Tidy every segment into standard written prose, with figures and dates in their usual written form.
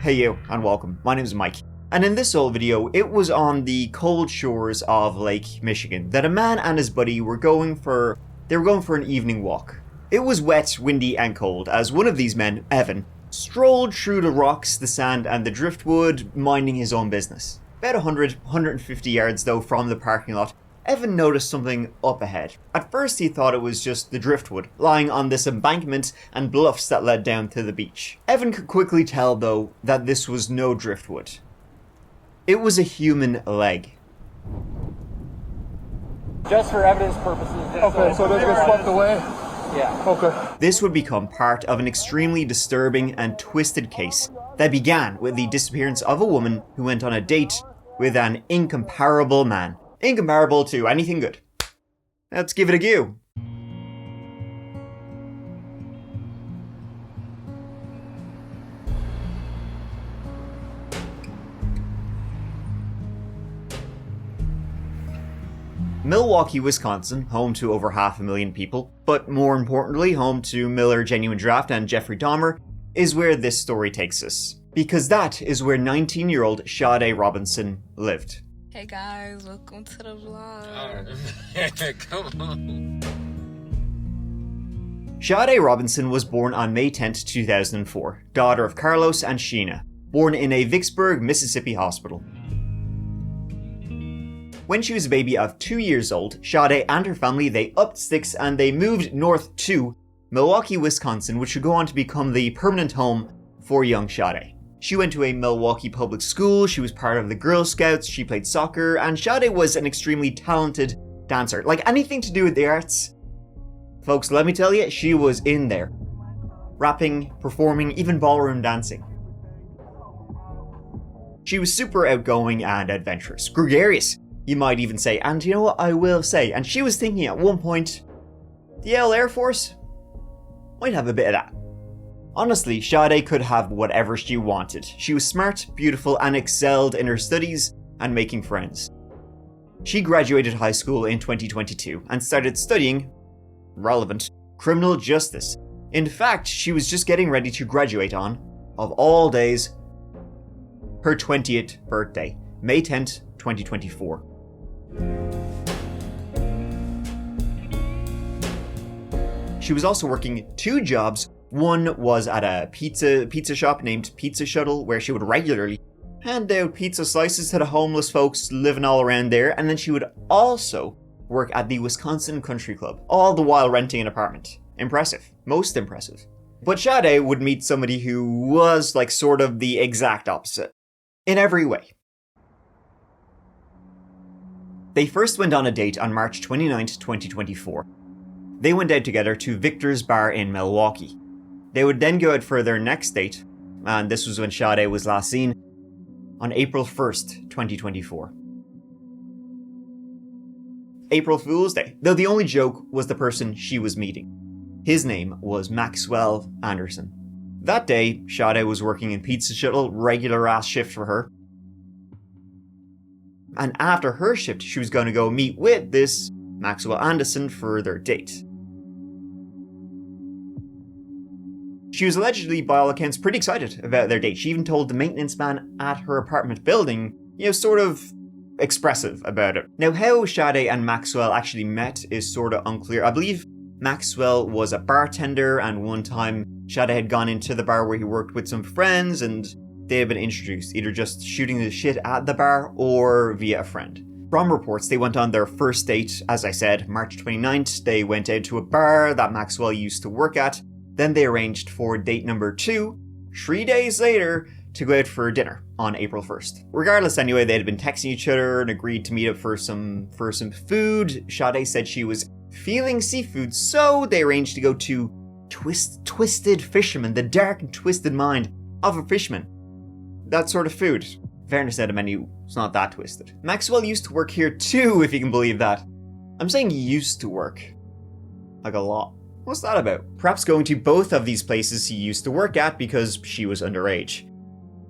Hey you, and welcome. My name is Mike. And in this old video, it was on the cold shores of Lake Michigan that a man and his buddy were going for an evening walk. It was wet, windy, and cold as one of these men, Evan, strolled through the rocks, the sand, and the driftwood, minding his own business. About 150 yards though from the parking lot, Evan noticed something up ahead. At first he thought it was just the driftwood, lying on this embankment and bluffs that led down to the beach. Evan could quickly tell though that this was no driftwood. It was a human leg. Just for evidence purposes. Okay, so this gets swept away? Yeah. Okay. This would become part of an extremely disturbing and twisted case that began with the disappearance of a woman who went on a date with an incomparable man. Incomparable to anything good. Let's give it a go. Milwaukee, Wisconsin, home to over 500,000 people, but more importantly home to Miller Genuine Draft and Jeffrey Dahmer, is where this story takes us. Because that is where 19-year-old Sade Robinson lived. Hey guys, welcome to the vlog. Come on. Sade Robinson was born on May 10, 2004, daughter of Carlos and Sheena, born in a Vicksburg, Mississippi hospital. When she was a baby of 2 years old, Sade and her family, they upped sticks and they moved north to Milwaukee, Wisconsin, which would go on to become the permanent home for young Sade. She went to a Milwaukee public school, she was part of the Girl Scouts, she played soccer, and Sade was an extremely talented dancer. Like anything to do with the arts, folks, let me tell you, she was in there. Rapping, performing, even ballroom dancing. She was super outgoing and adventurous. Gregarious, you might even say. And you know what I will say? And she was thinking at one point, the Yale Air Force might have a bit of that. Honestly, Sade could have whatever she wanted. She was smart, beautiful, and excelled in her studies and making friends. She graduated high school in 2022 and started studying, relevant, criminal justice. In fact, she was just getting ready to graduate on, of all days, her 20th birthday, May 10th, 2024. She was also working 2 jobs. One was at a pizza shop named Pizza Shuttle, where she would regularly hand out pizza slices to the homeless folks living all around there, and then she would also work at the Wisconsin Country Club, all the while renting an apartment. Impressive. Most impressive. But Sade would meet somebody who was like sort of the exact opposite. In every way. They first went on a date on March 29th, 2024. They went out together to Victor's Bar in Milwaukee. They would then go out for their next date, and this was when Sade was last seen, on April 1st, 2024. April Fool's Day, though the only joke was the person she was meeting. His name was Maxwell Anderson. That day, Sade was working in Pizza Shuttle, regular ass shift for her. And after her shift, she was going to go meet with this Maxwell Anderson for their date. She was allegedly, by all accounts, pretty excited about their date. She even told the maintenance man at her apartment building, sort of expressive about it. Now, how Sade and Maxwell actually met is sort of unclear. I believe Maxwell was a bartender, and one time Sade had gone into the bar where he worked with some friends, and they had been introduced, either just shooting the shit at the bar or via a friend. From reports, they went on their first date, as I said, March 29th. They went out to a bar that Maxwell used to work at. Then they arranged for date number 2, 3 days later, to go out for dinner on April 1st. Regardless, anyway, they had been texting each other and agreed to meet up for some food. Sade said she was feeling seafood, so they arranged to go to Twisted Fisherman, the dark and twisted mind of a fisherman. That sort of food. Fairness, now the menu is not that twisted. Maxwell used to work here too, if you can believe that. I'm saying used to work. Like a lot. What's that about? Perhaps going to both of these places he used to work at because she was underage.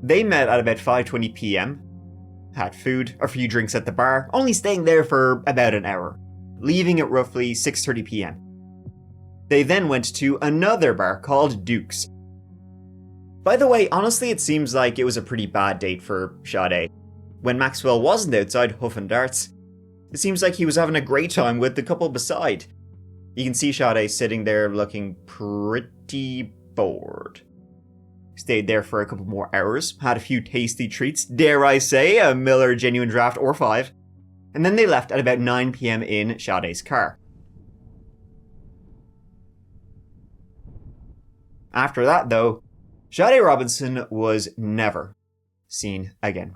They met at about 5:20 p.m, had food, a few drinks at the bar, only staying there for about an hour, leaving at roughly 6:30 p.m. They then went to another bar called Duke's. By the way, honestly, it seems like it was a pretty bad date for Sade. When Maxwell wasn't outside huffing darts, it seems like he was having a great time with the couple beside. You can see Sade sitting there looking pretty bored. Stayed there for a couple more hours, had a few tasty treats, dare I say, a Miller Genuine Draft or 5, and then they left at about 9 PM in Sade's car. After that, though, Sade Robinson was never seen again.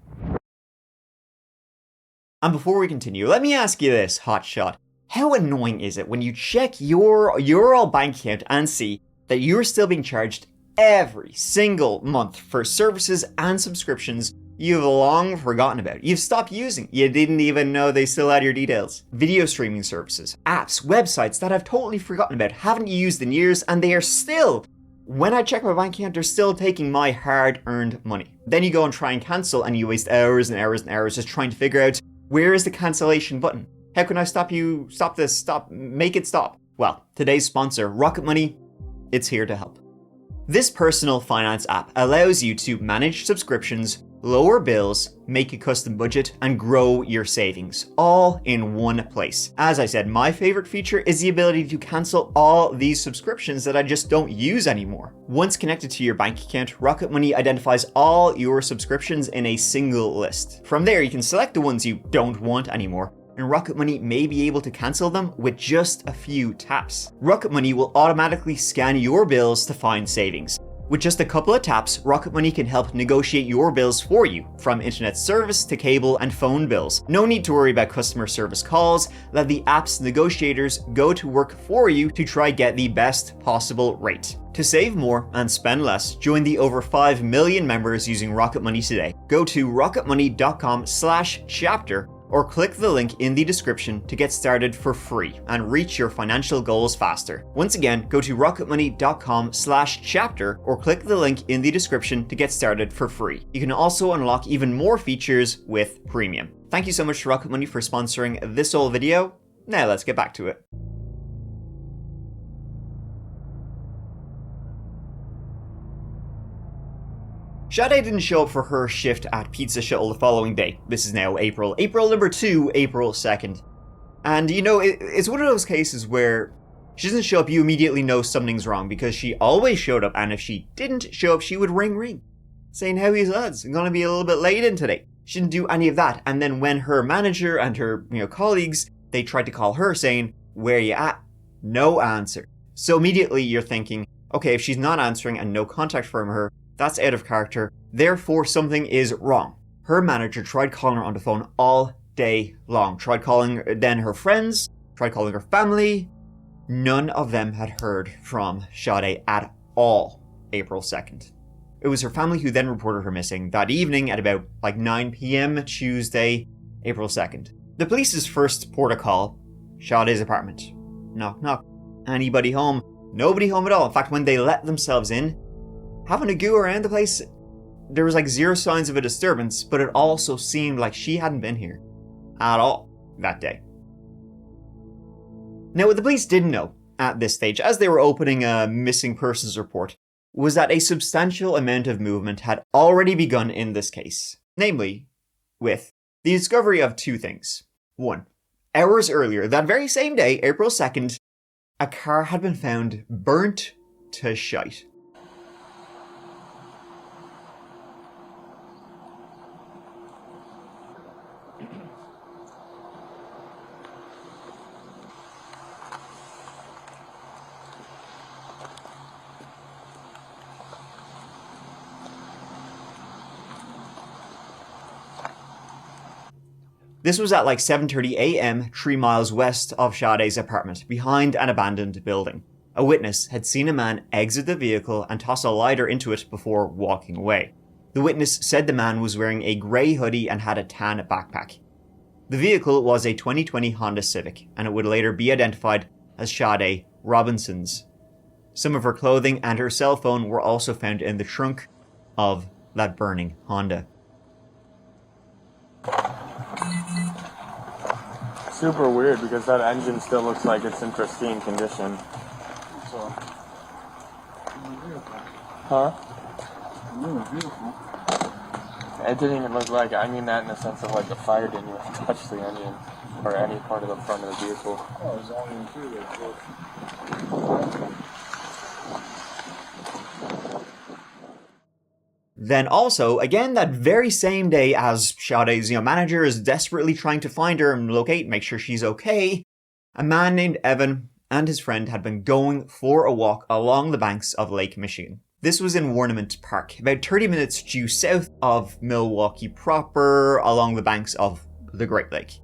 And before we continue, let me ask you this, hotshot. How annoying is it when you check your old bank account and see that you're still being charged every single month for services and subscriptions you've long forgotten about, you've stopped using, you didn't even know they still had your details? Video streaming services, apps, websites that I've totally forgotten about, haven't used in years, and they are still, when I check my bank account, they're still taking my hard-earned money. Then you go and try and cancel, and you waste hours and hours and hours just trying to figure out, where is the cancellation button? How can I make it stop? Well, today's sponsor, Rocket Money, it's here to help. This personal finance app allows you to manage subscriptions, lower bills, make a custom budget, and grow your savings, all in one place. As I said, my favorite feature is the ability to cancel all these subscriptions that I just don't use anymore. Once connected to your bank account, Rocket Money identifies all your subscriptions in a single list. From there, you can select the ones you don't want anymore, and Rocket Money may be able to cancel them with just a few taps. Rocket Money will automatically scan your bills to find savings. With just a couple of taps, Rocket Money can help negotiate your bills for you, from internet service to cable and phone bills. No need to worry about customer service calls. Let the app's negotiators go to work for you to try get the best possible rate. To save more and spend less, join the over 5 million members using Rocket Money today. Go to rocketmoney.com/chapter or click the link in the description to get started for free and reach your financial goals faster. Once again, go to rocketmoney.com/chapter or click the link in the description to get started for free. You can also unlock even more features with Premium. Thank you so much to Rocket Money for sponsoring this whole video. Now let's get back to it. Sade didn't show up for her shift at Pizza Shuttle the following day. This is now April number 2, April 2nd. And you know, it's one of those cases where she doesn't show up, you immediately know something's wrong, because she always showed up, and if she didn't show up, she would ring, saying, "How is lads? I'm gonna be a little bit late in today." She didn't do any of that. And then when her manager and her colleagues, they tried to call her saying, "Where you at?" No answer. So immediately you're thinking, okay, if she's not answering and no contact from her, that's out of character, therefore something is wrong. Her manager tried calling her on the phone all day long. Tried calling then her friends, tried calling her family. None of them had heard from Sade at all April 2nd. It was her family who then reported her missing that evening at about 9 PM Tuesday, April 2nd. The police's first port of call, Sade's apartment. Knock knock. Anybody home? Nobody home at all. In fact, when they let themselves in, having a go around the place, there was zero signs of a disturbance, but it also seemed like she hadn't been here at all that day. Now, what the police didn't know at this stage, as they were opening a missing persons report, was that a substantial amount of movement had already begun in this case. Namely, with the discovery of two things. One, hours earlier, that very same day, April 2nd, a car had been found burnt to shite. This was at 7:30 AM, 3 miles west of Sade's apartment, behind an abandoned building. A witness had seen a man exit the vehicle and toss a lighter into it before walking away. The witness said the man was wearing a grey hoodie and had a tan backpack. The vehicle was a 2020 Honda Civic, and it would later be identified as Sade Robinson's. Some of her clothing and her cell phone were also found in the trunk of that burning Honda. Super weird because that engine still looks like it's in pristine condition. So, huh? It didn't even look like, I mean that in the sense of like the fire didn't even touch the engine or any part of the front of the vehicle. Oh, it was only interior. Then also, again that very same day as Sade's manager is desperately trying to find her and locate, make sure she's okay, a man named Evan and his friend had been going for a walk along the banks of Lake Michigan. This was in Warnament Park, about 30 minutes due south of Milwaukee proper, along the banks of the Great Lake. Stand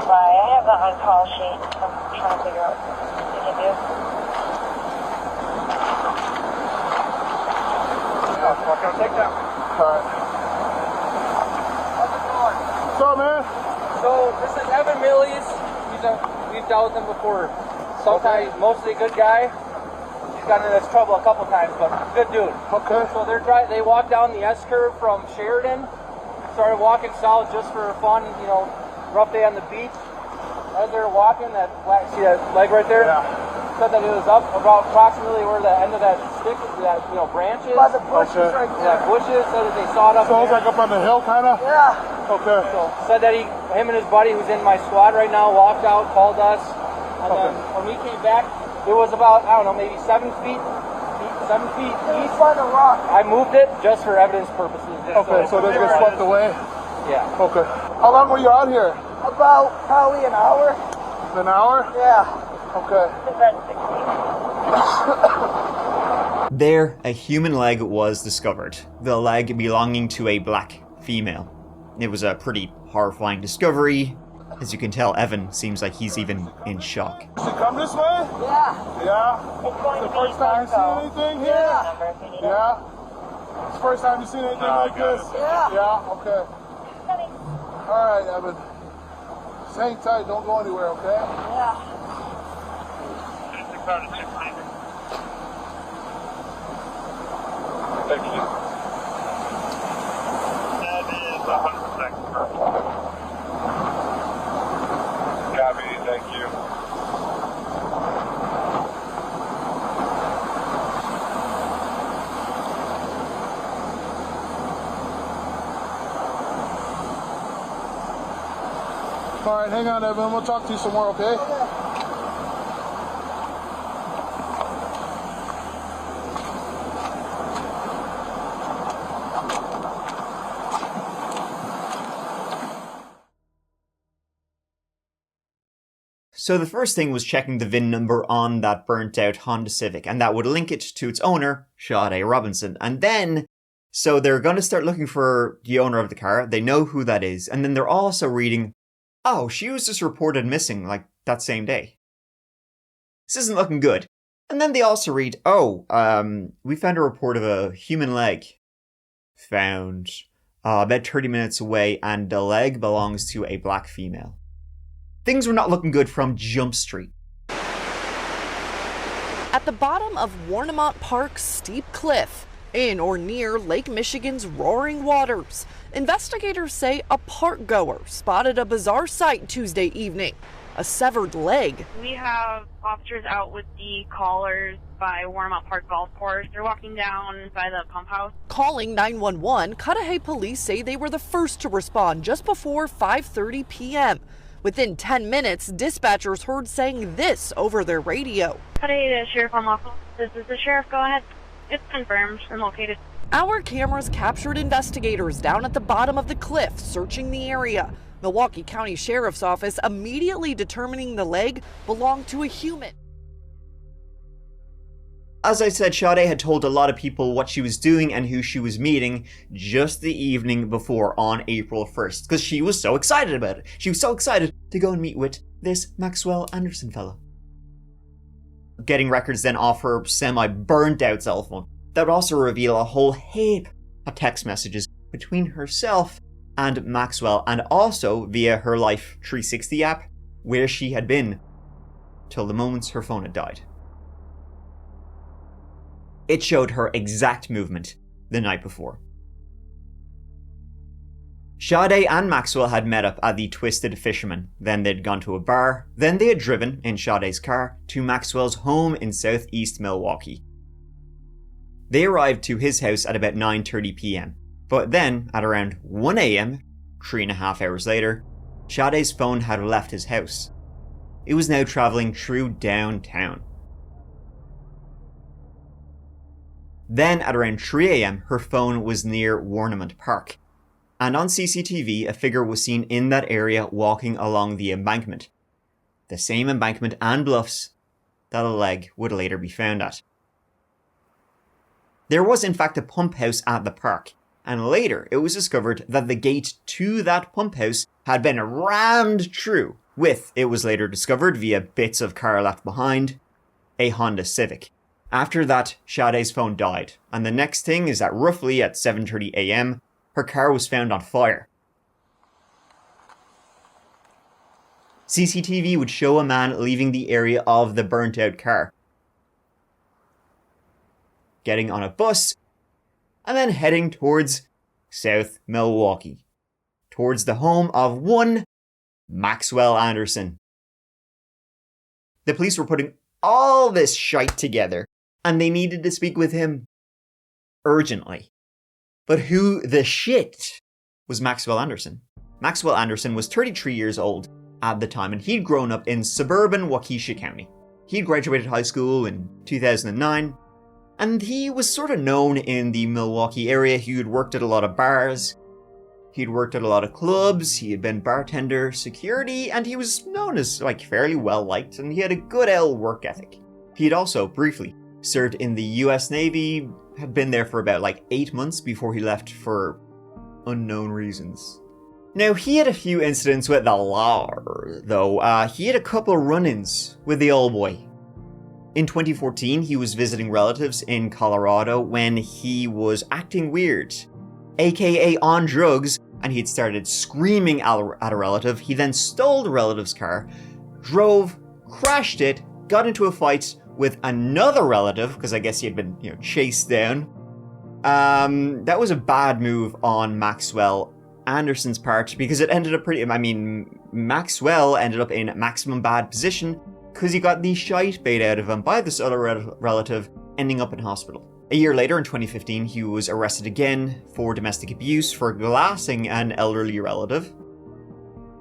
by. I have the on-call sheet. I'm trying to figure out what we can do. Okay, take that. Alright. How's it going? What's up, man? So, this is Evan Millies. We've dealt with him before. Sometimes, mostly a good guy. He's gotten into this trouble a couple times, but good dude. Okay. So they walked down the S curve from Sheridan, started walking south just for fun, rough day on the beach. As they were walking, see that leg right there? Yeah. Said that it was up about approximately where the end of that stick, that branch is. By the bushes Okay. right there. Yeah, bushes. Said that they saw it up So it's there. like up on the hill, kind of? Yeah. Okay. So said that him and his buddy who's in my squad right now walked out, called us, and then when we came back, it was about, I don't know, maybe 7 feet east. By the rock. I moved it just for evidence purposes. Okay, so they get swept away? Yeah. Okay. How long were you out here? About probably an hour. An hour? Yeah. Okay. There, a human leg was discovered, the leg belonging to a black female. It was a pretty horrifying discovery. As you can tell, Evan seems like he's even in shock. Did you come this way? Yeah. Yeah? It's going The to first be time you Marco. seen anything here? Yeah. Yeah? It's the first time you seen anything like this? Yeah. Yeah? Okay. Alright, Evan. Just hang tight, don't go anywhere, okay? Yeah. Thank you. That is 100% correct. Copy, thank you. Alright, hang on, Evan. We'll talk to you some more, okay? So the first thing was checking the VIN number on that burnt out Honda Civic, and that would link it to its owner, Sade Robinson. And then, so they're going to start looking for the owner of the car, they know who that is, and then they're also reading, oh, she was just reported missing, like, that same day. This isn't looking good. And then they also read, we found a report of a human leg found about 30 minutes away, and the leg belongs to a black female. Things were not looking good from Jump Street. At the bottom of Warnament Park's steep cliff, in or near Lake Michigan's roaring waters, investigators say a park goer spotted a bizarre sight Tuesday evening, a severed leg. We have officers out with the callers by Warnament Park Golf Course. They're walking down by the pump house. Calling 911, Cudahy police say they were the first to respond just before 5:30 p.m. Within 10 minutes, dispatchers heard saying this over their radio. Hey, the sheriff on local. This is the sheriff. Go ahead. It's confirmed and located. Our cameras captured investigators down at the bottom of the cliff searching the area. Milwaukee County Sheriff's Office immediately determining the leg belonged to a human. As I said, Sade had told a lot of people what she was doing and who she was meeting just the evening before on April 1st, because she was so excited about it. She was so excited to go and meet with this Maxwell Anderson fellow. Getting records then off her semi-burnt out cell phone that would also reveal a whole heap of text messages between herself and Maxwell, and also via her Life 360 app, where she had been till the moments her phone had died. It showed her exact movement the night before. Sade and Maxwell had met up at the Twisted Fisherman, then they'd gone to a bar, then they had driven, in Sade's car, to Maxwell's home in southeast Milwaukee. They arrived to his house at about 9:30 p.m, but then, at around 1 a.m, 3.5 hours later, Sade's phone had left his house. It was now travelling through downtown. Then, at around 3 a.m, her phone was near Warnament Park, and on CCTV, a figure was seen in that area walking along the embankment. The same embankment and bluffs that a leg would later be found at. There was in fact a pump house at the park, and later it was discovered that the gate to that pump house had been rammed through with, it was later discovered via bits of car left behind, a Honda Civic. After that, Sade's phone died, and the next thing is that roughly at 7:30 a.m, her car was found on fire. CCTV would show a man leaving the area of the burnt out car, getting on a bus, and then heading towards South Milwaukee, towards the home of one Maxwell Anderson. The police were putting all this shite together, and they needed to speak with him urgently. But who the shit was Maxwell Anderson? Maxwell Anderson was 33 years old at the time, and he'd grown up in suburban Waukesha County. He'd graduated high school in 2009, and he was sort of known in the Milwaukee area. He had worked at a lot of bars, he'd worked at a lot of clubs, he had been bartender, security, and he was known as fairly well liked, and he had a good work ethic. He had also briefly served in the US Navy, had been there for about 8 months before he left for unknown reasons. Now, he had a few incidents with the law, though. He had a couple run-ins with the old boy. In 2014, he was visiting relatives in Colorado when he was acting weird, aka on drugs, and he had started screaming at a relative. He then stole the relative's car, drove, crashed it, got into a fight with another relative, because I guess he had been, chased down. That was a bad move on Maxwell Anderson's part, because it ended up Maxwell ended up in maximum bad position, because he got the shite bait out of him by this other relative, ending up in hospital. A year later, in 2015, he was arrested again for domestic abuse for glassing an elderly relative.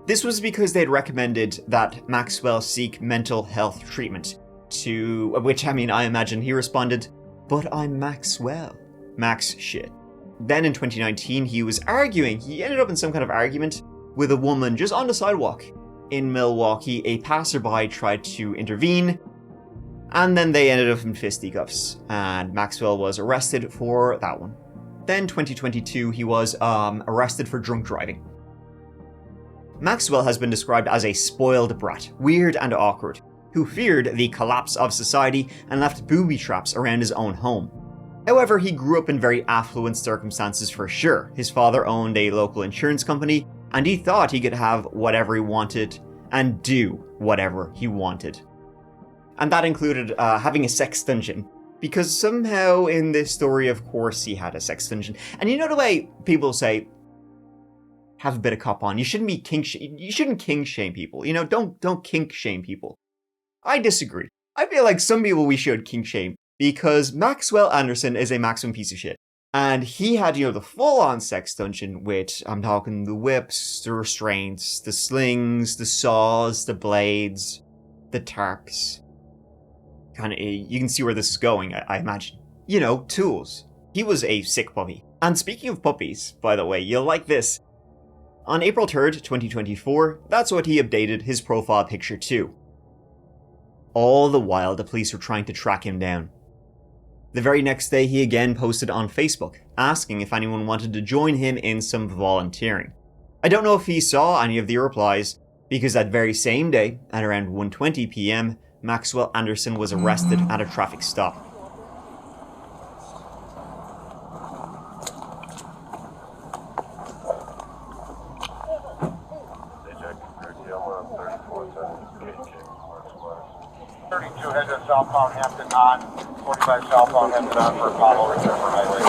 This was because they had recommended that Maxwell seek mental health treatment, to which, I imagine he responded, "But I'm Maxwell." Max shit. Then in 2019, he ended up in some kind of argument with a woman just on the sidewalk in Milwaukee. A passerby tried to intervene, and then they ended up in fisticuffs, and Maxwell was arrested for that one. Then 2022, he was arrested for drunk driving. Maxwell has been described as a spoiled brat, weird and awkward, who feared the collapse of society and left booby traps around his own home. However, he grew up in very affluent circumstances for sure. His father owned a local insurance company, and he thought he could have whatever he wanted and do whatever he wanted. And that included having a sex dungeon, because somehow in this story, of course, he had a sex dungeon. And you know the way people say, have a bit of cop on. You shouldn't kink shame people. Don't kink shame people. I disagree. I feel like some people we should kink shame, because Maxwell Anderson is a maximum piece of shit. And he had, the full-on sex dungeon with, I'm talking the whips, the restraints, the slings, the saws, the blades, the tarps. You can see where this is going, I imagine. Tools. He was a sick puppy. And speaking of puppies, by the way, you'll like this. On April 3rd, 2024, that's what he updated his profile picture to. All the while, the police were trying to track him down. The very next day, he again posted on Facebook, asking if anyone wanted to join him in some volunteering. I don't know if he saw any of the replies, because that very same day, at around 1:20 p.m, Maxwell Anderson was arrested at a traffic stop. Head to southbound Hampton on, 45 southbound Hampton on for Apollo Reserve Highway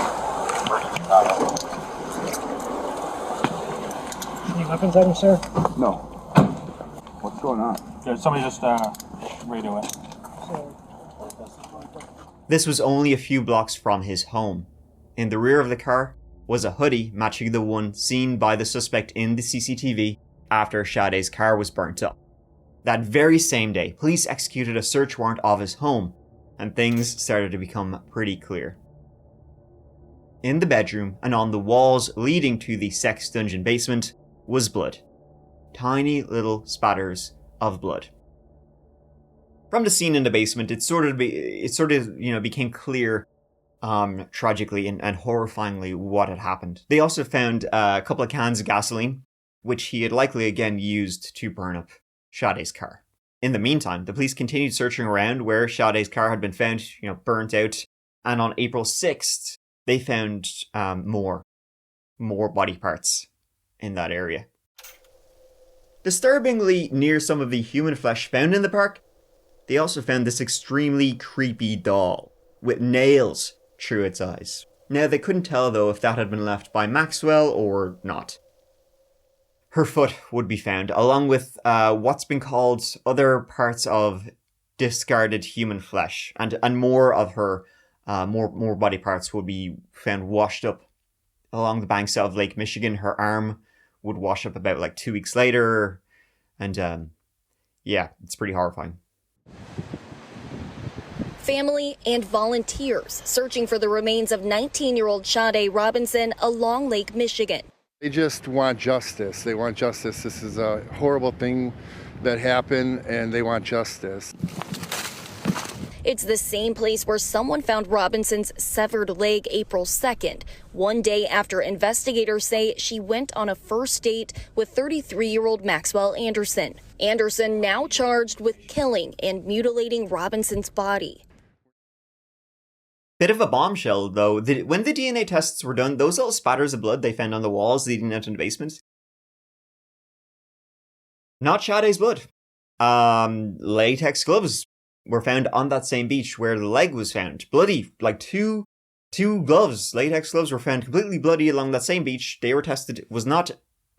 versus Chicago. Any weapons items, sir? No. What's going on? Yeah, somebody just radio it. This was only a few blocks from his home. In the rear of the car was a hoodie matching the one seen by the suspect in the CCTV after Sade's car was burnt up. That very same day, police executed a search warrant of his home, and things started to become pretty clear. In the bedroom and on the walls leading to the sex dungeon basement was blood. Tiny little spatters of blood. From the scene in the basement, it sort of became clear, tragically and horrifyingly, what had happened. They also found a couple of cans of gasoline, which he had likely again used to burn up Sade's car. In the meantime, the police continued searching around where Sade's car had been found, burnt out, and on April 6th, they found more body parts in that area. Disturbingly near some of the human flesh found in the park, they also found this extremely creepy doll with nails through its eyes. Now, they couldn't tell though if that had been left by Maxwell or not. Her foot would be found, along with what's been called other parts of discarded human flesh, and more of her, more body parts would be found washed up along the banks of Lake Michigan. Her arm would wash up about 2 weeks later, and yeah, it's pretty horrifying. Family and volunteers searching for the remains of 19-year-old Sade Robinson along Lake Michigan. They just want justice. They want justice. This is a horrible thing that happened, and they want justice. It's the same place where someone found Robinson's severed leg April 2nd, one day after investigators say she went on a first date with 33-year-old Maxwell Anderson. Anderson now charged with killing and mutilating Robinson's body. Bit of a bombshell, though. When the DNA tests were done, those little spatters of blood they found on the walls leading out to the basement, not Sade's blood. Latex gloves were found on that same beach where the leg was found. Bloody. Two gloves, latex gloves, were found completely bloody along that same beach. They were tested. It was not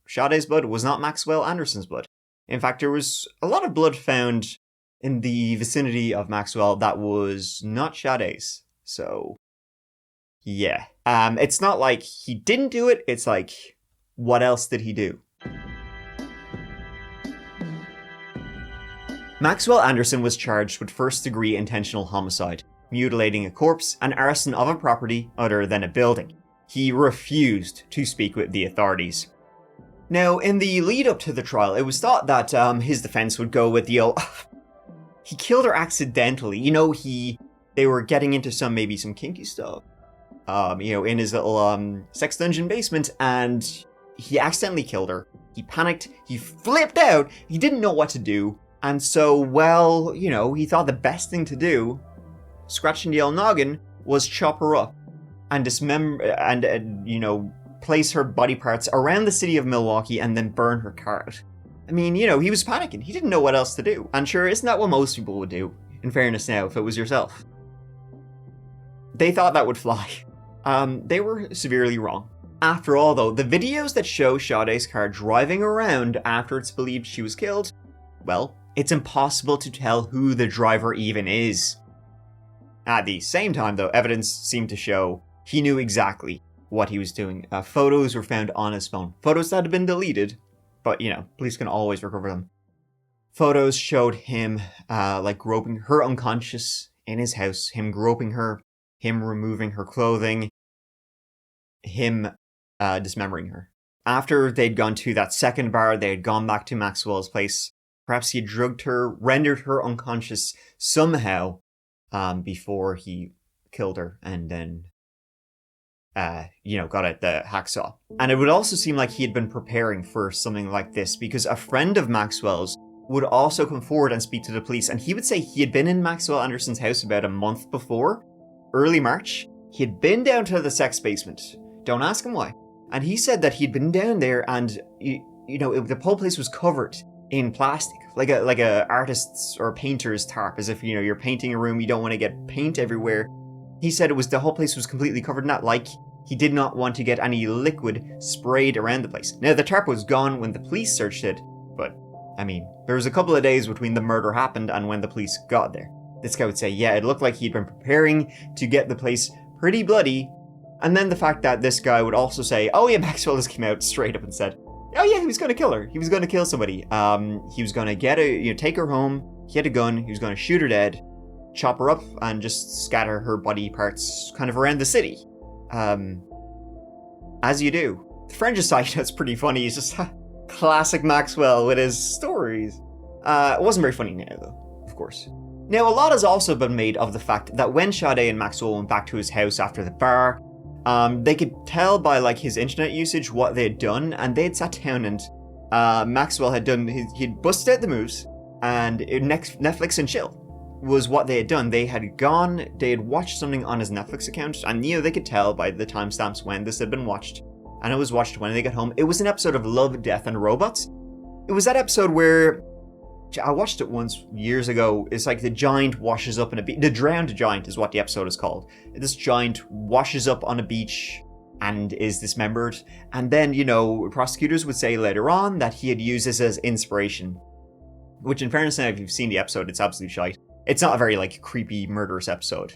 Sade's blood. It was not Maxwell Anderson's blood. In fact, there was a lot of blood found in the vicinity of Maxwell that was not Sade's. So, yeah. It's not like he didn't do it, it's like, what else did he do? Maxwell Anderson was charged with first-degree intentional homicide, mutilating a corpse, and arson of a property other than a building. He refused to speak with the authorities. Now, in the lead-up to the trial, it was thought that his defense would go with the he killed her accidentally. They were getting into some kinky stuff, in his little sex dungeon basement, and he accidentally killed her. He panicked, he flipped out, he didn't know what to do, and so, he thought the best thing to do, scratching the old noggin, was chop her up and dismember, and place her body parts around the city of Milwaukee and then burn her car out. I mean, he was panicking, he didn't know what else to do, and sure, isn't that what most people would do, in fairness now, if it was yourself? They thought that would fly. They were severely wrong. After all, though, the videos that show Sade's car driving around after it's believed she was killed, well, it's impossible to tell who the driver even is. At the same time, though, evidence seemed to show he knew exactly what he was doing. Photos were found on his phone. Photos that had been deleted, but, police can always recover them. Photos showed him, groping her unconscious in his house, him groping her, him removing her clothing, him dismembering her. After they'd gone to that second bar, they had gone back to Maxwell's place. Perhaps he drugged her, rendered her unconscious somehow before he killed her, and then, got out the hacksaw. And it would also seem like he had been preparing for something like this, because a friend of Maxwell's would also come forward and speak to the police, and he would say he had been in Maxwell Anderson's house about a month before, early March. He had been down to the sex basement. Don't ask him why. And he said that he'd been down there and, the whole place was covered in plastic, like a artist's or painter's tarp, as if, you're painting a room, you don't want to get paint everywhere. He said the whole place was completely covered in that, like He did not want to get any liquid sprayed around the place. Now, the tarp was gone when the police searched it, but, I mean, there was a couple of days between the murder happened and when the police got there. This guy would say, yeah, it looked like he'd been preparing to get the place pretty bloody. And then the fact that this guy would also say, oh yeah, Maxwell just came out straight up and said, oh yeah, he was going to kill her. He was going to kill somebody. He was going to take her home. He had a gun. He was going to shoot her dead, chop her up, and just scatter her body parts kind of around the city. As you do. The Frangicide, that's pretty funny. He's just classic Maxwell with his stories. It wasn't very funny now, though, of course. Now, a lot has also been made of the fact that when Sade and Maxwell went back to his house after the bar, they could tell by like his internet usage what they had done, and they had sat down and Maxwell had done, he'd busted out the moves, and Netflix and chill was what they had done. They had watched something on his Netflix account, and they could tell by the timestamps when this had been watched, and it was watched when they got home. It was an episode of Love, Death, and Robots. It was that episode where I watched it once years ago. It's like the giant washes up in a beach. The drowned giant is what the episode is called. This giant washes up on a beach and is dismembered. And then, prosecutors would say later on that he had used this as inspiration. Which, in fairness, now if you've seen the episode, it's absolutely shite. It's not a very, creepy, murderous episode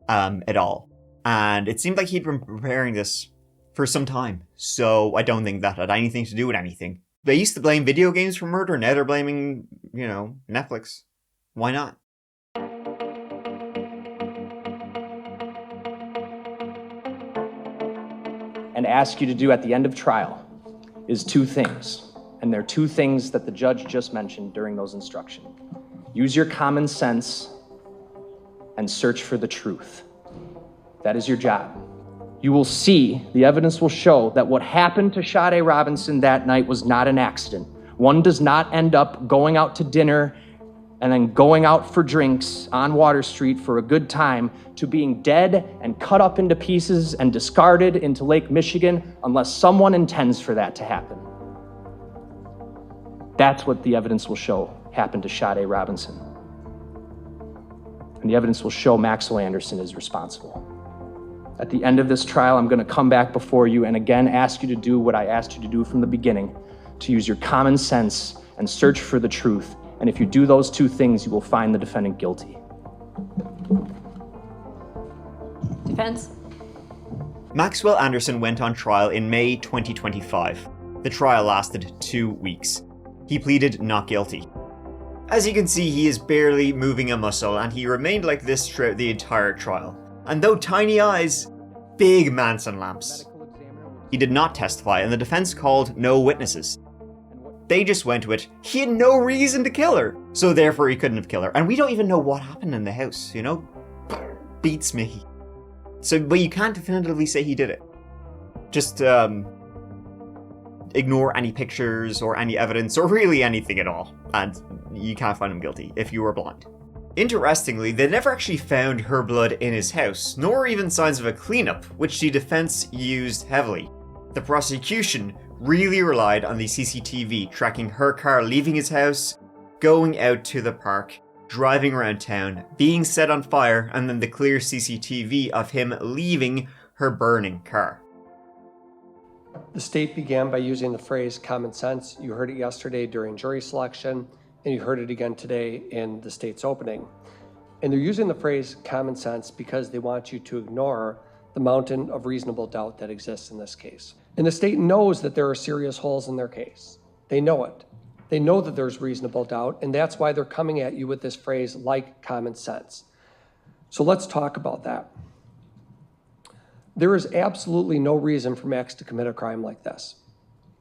at all. And it seemed like he'd been preparing this for some time. So I don't think that had anything to do with anything. They used to blame video games for murder, now they're blaming, Netflix. Why not? And ask you to do at the end of trial is two things. And they're two things that the judge just mentioned during those instructions. Use your common sense and search for the truth. That is your job. You will see, the evidence will show that what happened to Sade Robinson that night was not an accident. One does not end up going out to dinner and then going out for drinks on Water Street for a good time to being dead and cut up into pieces and discarded into Lake Michigan unless someone intends for that to happen. That's what the evidence will show happened to Sade Robinson. And the evidence will show Maxwell Anderson is responsible. At the end of this trial, I'm going to come back before you and again ask you to do what I asked you to do from the beginning, to use your common sense and search for the truth. And if you do those two things, you will find the defendant guilty. Defense. Maxwell Anderson went on trial in May 2025. The trial lasted 2 weeks. He pleaded not guilty. As you can see, he is barely moving a muscle, and he remained like this throughout the entire trial. And though tiny eyes, big Manson lamps. He did not testify, and the defense called no witnesses. They just went with, he had no reason to kill her, so therefore he couldn't have killed her. And we don't even know what happened in the house, Beats me. So, but you can't definitively say he did it. Just, ignore any pictures or any evidence or really anything at all, and you can't find him guilty if you were blind. Interestingly, they never actually found her blood in his house, nor even signs of a cleanup, which the defense used heavily. The prosecution really relied on the CCTV tracking her car leaving his house, going out to the park, driving around town, being set on fire, and then the clear CCTV of him leaving her burning car. The state began by using the phrase common sense. You heard it yesterday during jury selection, and you heard it again today in the state's opening. And they're using the phrase common sense because they want you to ignore the mountain of reasonable doubt that exists in this case. And the state knows that there are serious holes in their case. They know it. They know that there's reasonable doubt, and that's why they're coming at you with this phrase like common sense. So let's talk about that. There is absolutely no reason for Max to commit a crime like this.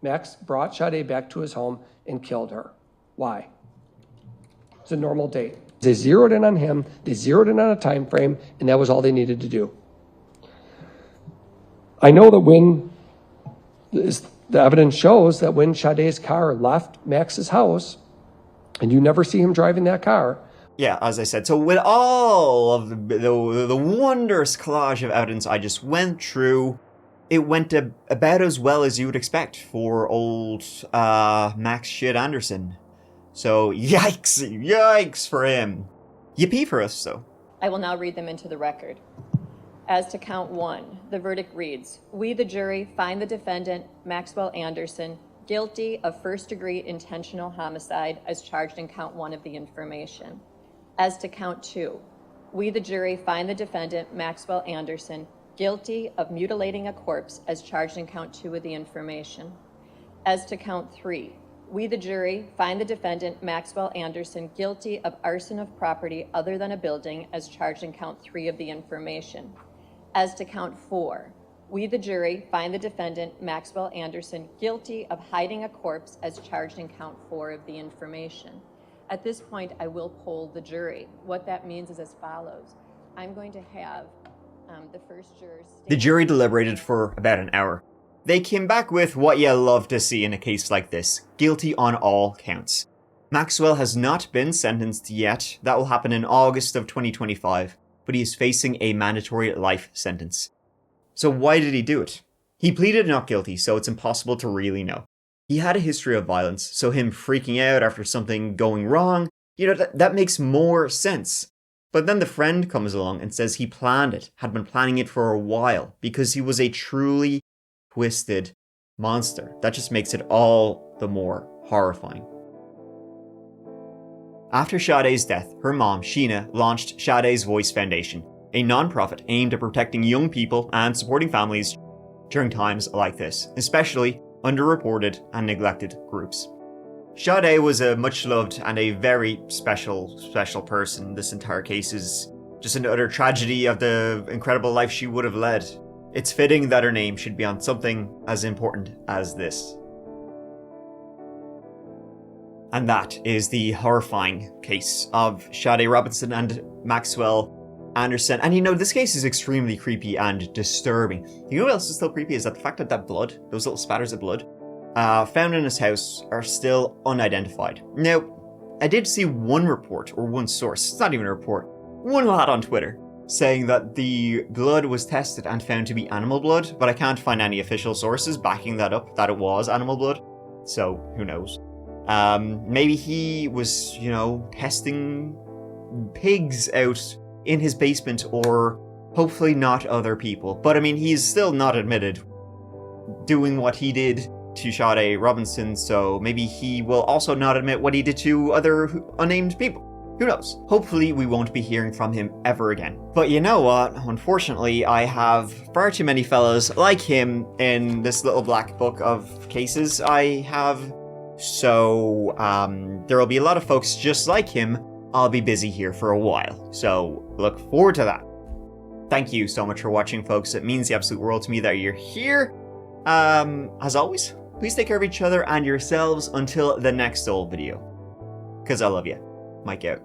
Max brought Sade back to his home and killed her. Why? It's a normal date. They zeroed in on him, they zeroed in on a time frame, and that was all they needed to do. I know that when the evidence shows that when Sade's car left Max's house, and you never see him driving that car. Yeah, as I said, so with all of the wondrous collage of evidence I just went through, it went about as well as you would expect for old Max shit Anderson. So yikes for him. Yippee for us, though. I will now read them into the record. As to count 1, the verdict reads, we, the jury, find the defendant, Maxwell Anderson, guilty of first-degree intentional homicide as charged in count 1 of the information. As to count 2, we, the jury, find the defendant, Maxwell Anderson, guilty of mutilating a corpse as charged in count 2 of the information. As to count 3, we, the jury, find the defendant, Maxwell Anderson, guilty of arson of property other than a building as charged in count 3 of the information. As to count 4, we, the jury, find the defendant, Maxwell Anderson, guilty of hiding a corpse as charged in count 4 of the information. At this point, I will poll the jury. What that means is as follows. I'm going to have the first juror state. The jury deliberated for about an hour. They came back with what you love to see in a case like this, guilty on all counts. Maxwell has not been sentenced yet. That will happen in August of 2025, but he is facing a mandatory life sentence. So why did he do it? He pleaded not guilty, so it's impossible to really know. He had a history of violence, so him freaking out after something going wrong, that makes more sense. But then the friend comes along and says he planned it, had been planning it for a while, because he was a truly twisted monster. That just makes it all the more horrifying. After Sade's death, her mom, Sheena, launched Sade's Voice Foundation, a non-profit aimed at protecting young people and supporting families during times like this, especially underreported and neglected groups. Sade was a much-loved and a very special person. This entire case is just an utter tragedy of the incredible life she would have led. It's fitting that her name should be on something as important as this. And that is the horrifying case of Sade Robinson and Maxwell Anderson. And this case is extremely creepy and disturbing. You know what else is still creepy is that the fact that blood, those little spatters of blood, found in his house are still unidentified. Now, I did see one report, or one source, it's not even a report, one lad on Twitter, saying that the blood was tested and found to be animal blood, but I can't find any official sources backing that up, that it was animal blood. So, who knows? Maybe he was, testing pigs out in his basement, or hopefully not other people. But he's still not admitted doing what he did to Sade Robinson, so maybe he will also not admit what he did to other unnamed people. Who knows? Hopefully we won't be hearing from him ever again. But you know what? Unfortunately, I have far too many fellows like him in this little black book of cases I have. So, there will be a lot of folks just like him. I'll be busy here for a while. So, look forward to that. Thank you so much for watching, folks. It means the absolute world to me that you're here. As always, please take care of each other and yourselves until the next old video. 'Cause I love you. Mike out.